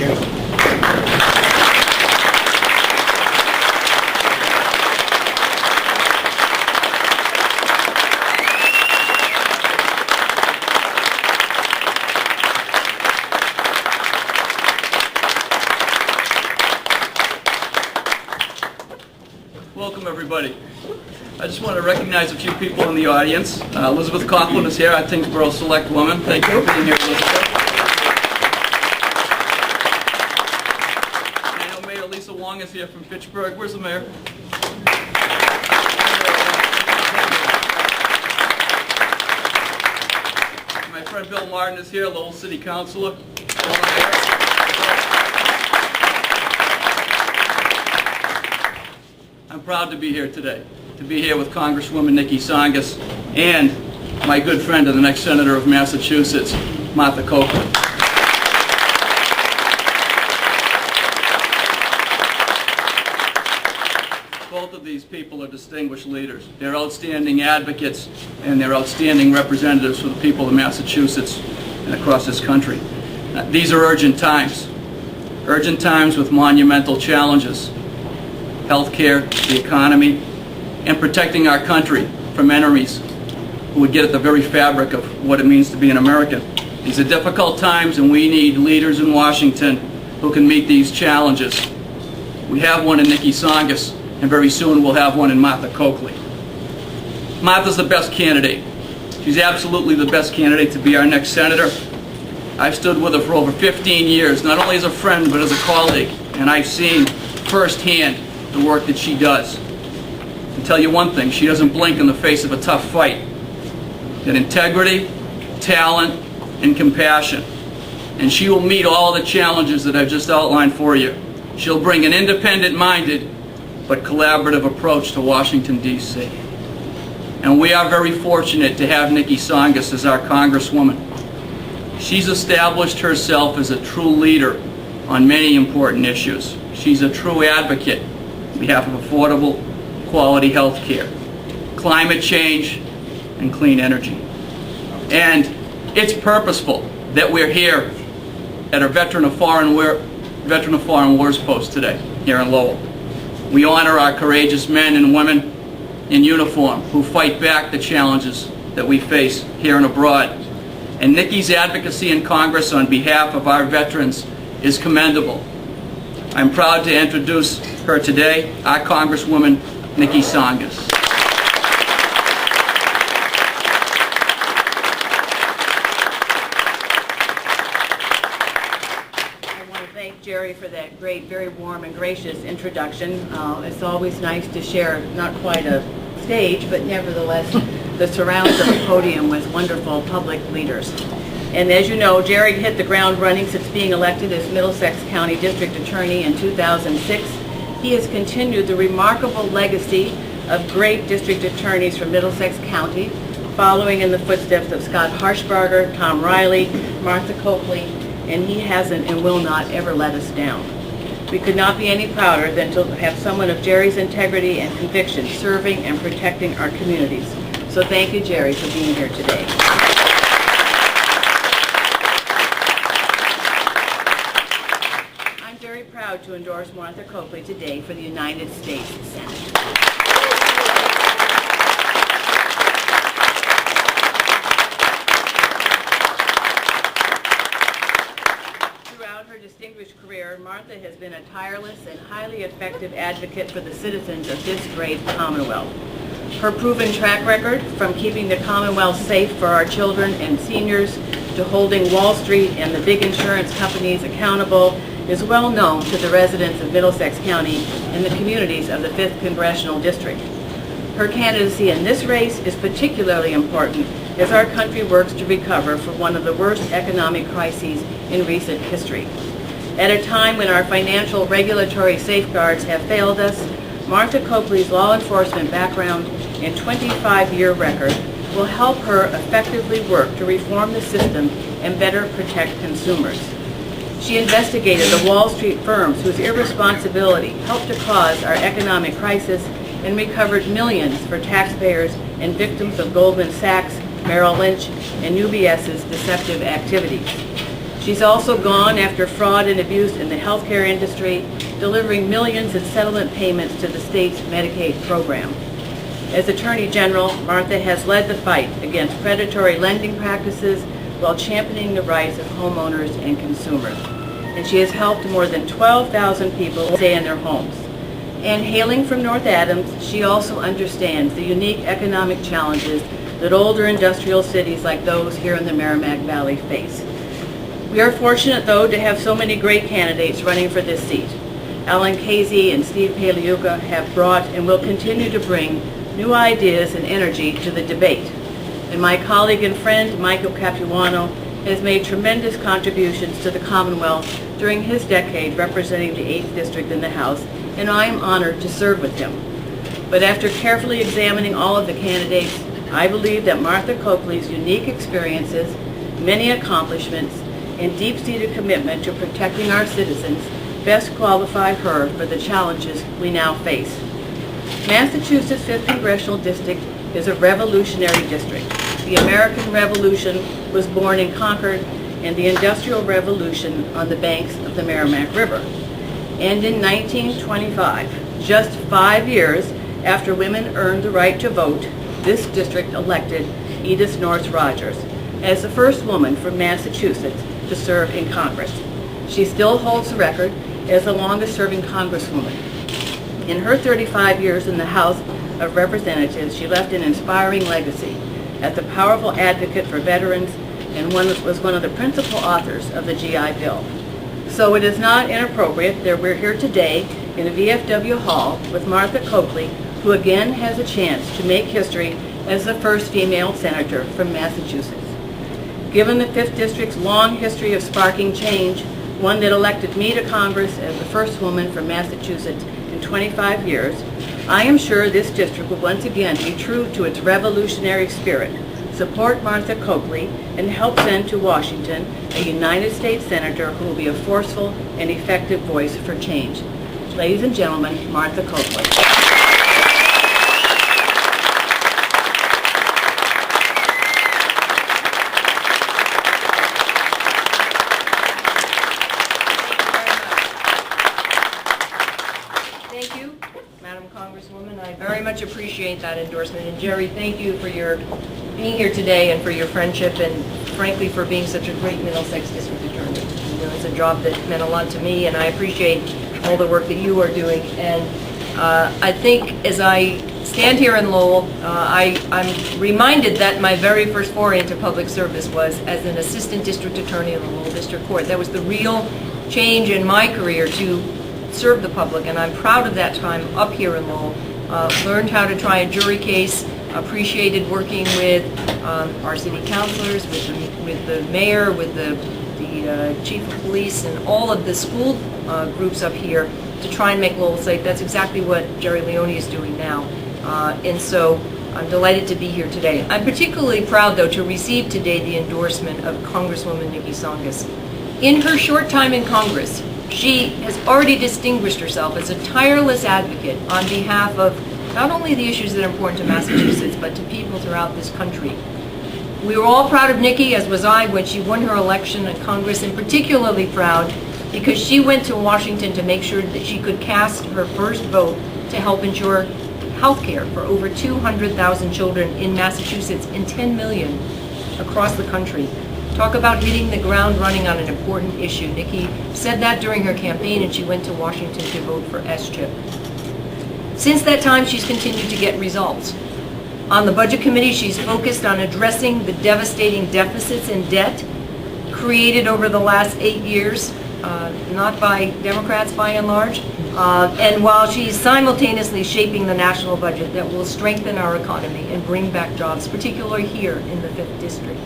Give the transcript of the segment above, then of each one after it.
Jerry. Welcome, everybody. I just want to recognize a few people in the audience. Elizabeth Coakley is here, our Tingsboro Select Woman. Thank you for being here, Elizabeth. I know Mayor Lisa Wong is here from Fitchburg. Where's the mayor? My friend Bill Martin is here, Lowell City Councilor. I'm proud to be here today, to be here with Congresswoman Niki Tsongas and my good friend and the next Senator of Massachusetts, Martha Coakley. Both of these people are distinguished leaders. They're outstanding advocates and they're outstanding representatives for the people of Massachusetts and across this country. These are urgent times with monumental challenges. Healthcare, the economy, and protecting our country from enemies who would get at the very fabric of what it means to be an American. These are difficult times and we need leaders in Washington who can meet these challenges. We have one in Niki Tsongas, and very soon we'll have one in Martha Coakley. Martha's the best candidate. She's absolutely the best candidate to be our next senator. I've stood with her for over 15 years, not only as a friend but as a colleague, and I've seen firsthand the work that she does. I'll tell you one thing, she doesn't blink in the face of a tough fight. That integrity, talent, and compassion. And she will meet all the challenges that I've just outlined for you. She'll bring an independent-minded but collaborative approach to Washington, D.C. And we are very fortunate to have Niki Tsongas as our Congresswoman. She's established herself as a true leader on many important issues. She's a true advocate on behalf of affordable, quality health care, climate change, and clean energy. And it's purposeful that we're here at our Veteran of Foreign Wars post today, here in Lowell. We honor our courageous men and women in uniform who fight back the challenges that we face here and abroad. And Niki's advocacy in Congress on behalf of our veterans is commendable. I'm proud to introduce her today, our Congresswoman Niki Tsongas. I want to thank Jerry for that great, very warm and gracious introduction. It's always nice to share not quite a stage, but nevertheless the surrounds of a podium with wonderful public leaders. And as you know, Jerry hit the ground running since being elected as Middlesex County District Attorney in 2006. He has continued the remarkable legacy of great district attorneys from Middlesex County, following in the footsteps of Scott Harshbarger, Tom Riley, Martha Coakley, and he hasn't and will not ever let us down. We could not be any prouder than to have someone of Jerry's integrity and conviction serving and protecting our communities. So thank you, Jerry, for being here today. I'm very proud to endorse Martha Coakley today for the United States Senate. Throughout her distinguished career, Martha has been a tireless and highly effective advocate for the citizens of this great Commonwealth. Her proven track record, from keeping the Commonwealth safe for our children and seniors to holding Wall Street and the big insurance companies accountable, is well known to the residents of Middlesex County and the communities of the 5th Congressional District. Her candidacy in this race is particularly important as our country works to recover from one of the worst economic crises in recent history. At a time when our financial regulatory safeguards have failed us, Martha Coakley's law enforcement background and 25-year record will help her effectively work to reform the system and better protect consumers. She investigated the Wall Street firms whose irresponsibility helped to cause our economic crisis and recovered millions for taxpayers and victims of Goldman Sachs, Merrill Lynch, and UBS's deceptive activities. She's also gone after fraud and abuse in the healthcare industry, delivering millions in settlement payments to the state's Medicaid program. As Attorney General, Martha has led the fight against predatory lending practices while championing the rights of homeowners and consumers. And she has helped more than 12,000 people stay in their homes. And hailing from North Adams, she also understands the unique economic challenges that older industrial cities like those here in the Merrimack Valley face. We are fortunate, though, to have so many great candidates running for this seat. Alan Casey and Steve Paliuca have brought and will continue to bring new ideas and energy to the debate. And my colleague and friend, Michael Capuano, has made tremendous contributions to the Commonwealth during his decade representing the 8th District in the House, and I am honored to serve with him. But after carefully examining all of the candidates, I believe that Martha Coakley's unique experiences, many accomplishments, and deep-seated commitment to protecting our citizens best qualify her for the challenges we now face. Massachusetts' 5th Congressional District is a revolutionary district. The American Revolution was born in Concord and the Industrial Revolution on the banks of the Merrimack River. And in 1925, just 5 years after women earned the right to vote, this district elected Edith Norris Rogers as the first woman from Massachusetts to serve in Congress. She still holds the record as the longest-serving Congresswoman. In her 35 years in the House of Representatives, she left an inspiring legacy as a powerful advocate for veterans and was one of the principal authors of the GI Bill. So it is not inappropriate that we're here today in the VFW Hall with Martha Coakley, who again has a chance to make history as the first female senator from Massachusetts. Given the 5th District's long history of sparking change, one that elected me to Congress as the first woman from Massachusetts in 25 years, I am sure this district will once again be true to its revolutionary spirit, support Martha Coakley, and help send to Washington a United States Senator who will be a forceful and effective voice for change. Ladies and gentlemen, Martha Coakley. Thank you, Madam Congresswoman. I very much appreciate that endorsement. And Jerry, thank you for your being here today and for your friendship and frankly for being such a great Middlesex District Attorney. You know, it's a job that meant a lot to me, and I appreciate all the work that you are doing. And I think as I stand here in Lowell, I'm reminded that my very first foray into public service was as an assistant district attorney in the Lowell District Court. That was the real change in my career to serve the public, and I'm proud of that time up here in Lowell. Learned how to try a jury case, appreciated working with our city councilors, with the mayor, with the chief of police, and all of the school groups up here to try and make Lowell safe. That's exactly what Jerry Leone is doing now. And so I'm delighted to be here today. I'm particularly proud, though, to receive today the endorsement of Congresswoman Niki Tsongas. In her short time in Congress, she has already distinguished herself as a tireless advocate on behalf of not only the issues that are important to Massachusetts, but to people throughout this country. We were all proud of Niki, as was I, when she won her election in Congress, and particularly proud because she went to Washington to make sure that she could cast her first vote to help ensure health care for over 200,000 children in Massachusetts and 10 million across the country. Talk about hitting the ground running on an important issue. Niki said that during her campaign, and she went to Washington to vote for S-chip. Since that time, she's continued to get results. On the Budget Committee, she's focused on addressing the devastating deficits and debt created over the last 8 years, not by Democrats by and large, and while she's simultaneously shaping the national budget that will strengthen our economy and bring back jobs, particularly here in the 5th District.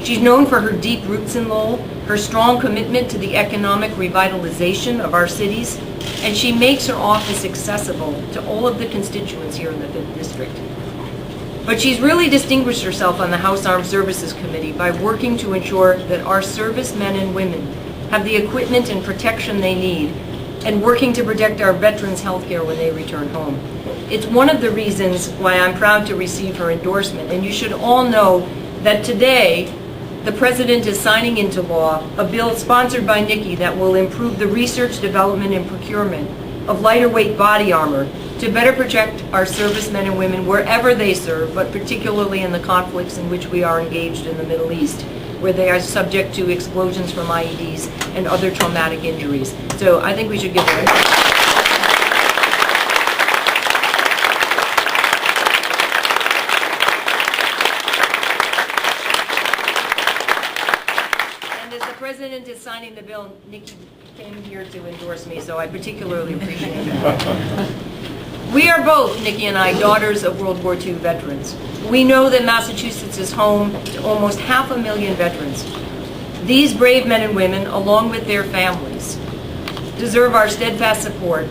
She's known for her deep roots in Lowell, her strong commitment to the economic revitalization of our cities, and she makes her office accessible to all of the constituents here in the 5th District. But she's really distinguished herself on the House Armed Services Committee by working to ensure that our servicemen and women have the equipment and protection they need, and working to protect our veterans' health care when they return home. It's one of the reasons why I'm proud to receive her endorsement, and you should all know that today the President is signing into law a bill sponsored by Niki that will improve the research, development, and procurement of lighter weight body armor to better protect our servicemen and women wherever they serve, but particularly in the conflicts in which we are engaged in the Middle East, where they are subject to explosions from IEDs and other traumatic injuries. So I think we should give them the President is signing the bill. Niki came here to endorse me, so I particularly appreciate that. We are both, Niki and I, daughters of World War II veterans. We know that Massachusetts is home to almost 500,000 veterans. These brave men and women, along with their families, deserve our steadfast support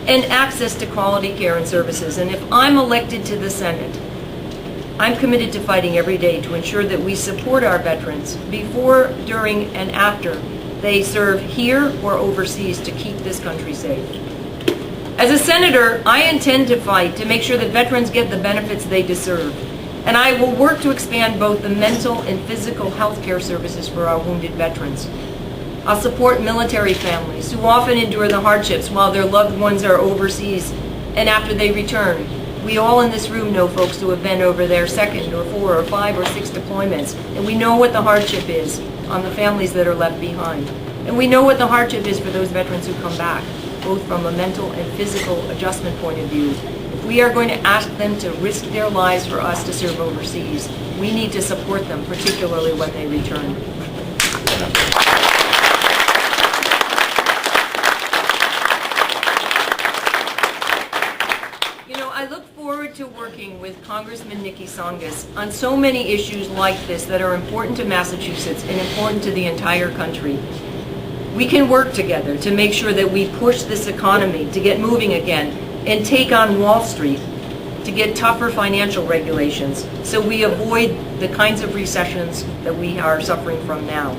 and access to quality care and services. And if I'm elected to the Senate, I'm committed to fighting every day to ensure that we support our veterans before, during, and after they serve here or overseas to keep this country safe. As a senator, I intend to fight to make sure that veterans get the benefits they deserve. And I will work to expand both the mental and physical health care services for our wounded veterans. I'll support military families who often endure the hardships while their loved ones are overseas and after they return. We all in this room know folks who have been over their 2nd or 4 or 5 or 6 deployments, and we know what the hardship is on the families that are left behind. And we know what the hardship is for those veterans who come back, both from a mental and physical adjustment point of view. If we are going to ask them to risk their lives for us to serve overseas, we need to support them, particularly when they return. I look forward to working with Congressman Niki Tsongas on so many issues like this that are important to Massachusetts and important to the entire country. We can work together to make sure that we push this economy to get moving again and take on Wall Street to get tougher financial regulations so we avoid the kinds of recessions that we are suffering from now.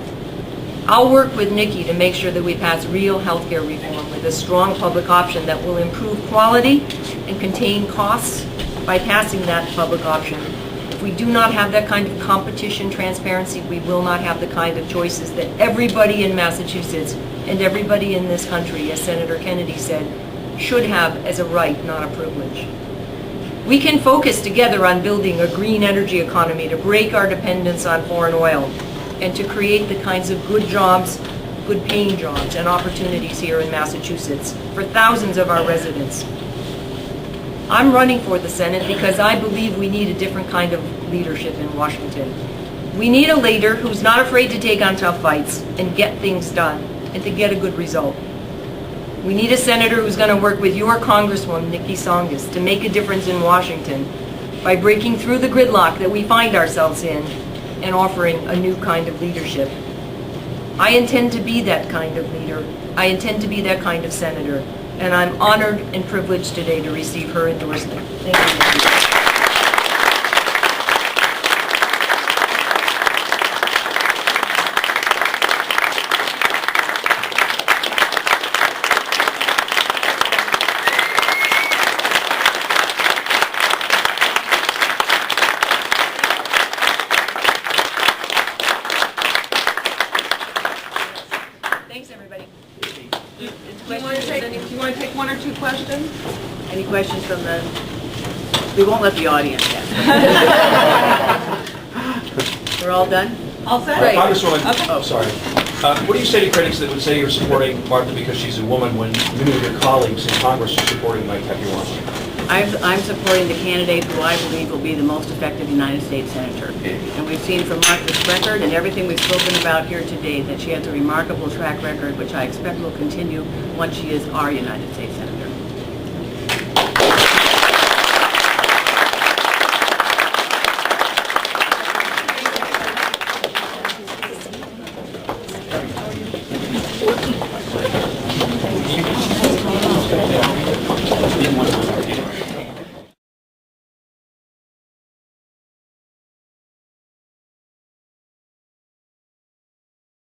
I'll work with Niki to make sure that we pass real healthcare reform with a strong public option that will improve quality and contain costs by passing that public option. If we do not have that kind of competition transparency, we will not have the kind of choices that everybody in Massachusetts and everybody in this country, as Senator Kennedy said, should have as a right, not a privilege. We can focus together on building a green energy economy to break our dependence on foreign oil and to create the kinds of good jobs, good paying jobs and opportunities here in Massachusetts for thousands of our residents. I'm running for the Senate because I believe we need a different kind of leadership in Washington. We need a leader who's not afraid to take on tough fights and get things done and to get a good result. We need a senator who's going to work with your Congresswoman, Niki Tsongas, to make a difference in Washington by breaking through the gridlock that we find ourselves in and offering a new kind of leadership. I intend to be that kind of leader. I intend to be that kind of senator. And I'm honored and privileged today to receive her endorsement. Thank you. Thanks, everybody. Do you want to take 1 or 2 questions? Any questions from the, we won't let the audience ask. We're all done? All set? Great. Congresswoman, Okay. oh, sorry. What do you say to critics that would say you're supporting Martha because she's a woman when many of your colleagues in Congress are supporting Mike Peppercorn? I'm supporting the candidate who I believe will be the most effective United States Senator. And we've seen from Martha's record and everything we've spoken about here today that she has a remarkable track record, which I expect will continue once she is our United States Senator. Thank you.